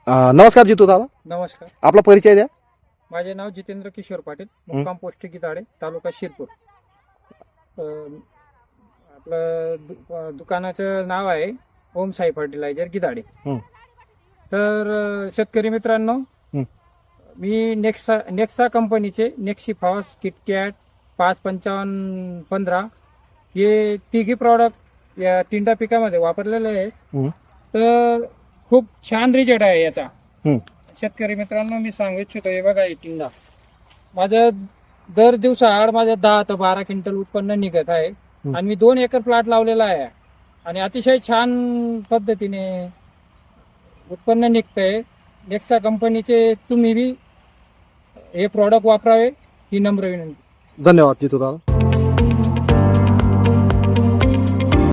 नमस्कार जितू दादा, नमस्कार. आपला परिचय द्या. माझे नाव जितेंद्र किशोर पाटील, मुक्काम पोस्ट गिताडे, तालुका शिरपूर. आपलं दुकानाचं नाव आहे ओम साई फर्टिलायझर गिताडे. हं. तर शेतकरी मित्रांनो, हं. मी नेक्सा कंपनीचे नेक्सिफॉस, किटकॅट, 55515 हे तिघी प्रॉडक्ट या तिंडा पिकामध्ये वापरलेले आहे. हं. तर खूप छान रिझल्ट आहे याचा. हं. शेतकरी मित्रांनो, मी सांगू इच्छितो, हे बघा, हे टिंडा माझं दर दिवसाआड माझ्या 10 ते 12 क्विंटल उत्पन्न निघत आहे. आणि मी 2 एकर प्लॉट लावलेला आहे आणि अतिशय छान पद्धतीने उत्पन्न निघतंय. नेक्सा कंपनीचे तुम्ही बी हे प्रॉडक्ट वापरावे ही नम्र विनंती. धन्यवाद जितू दादा.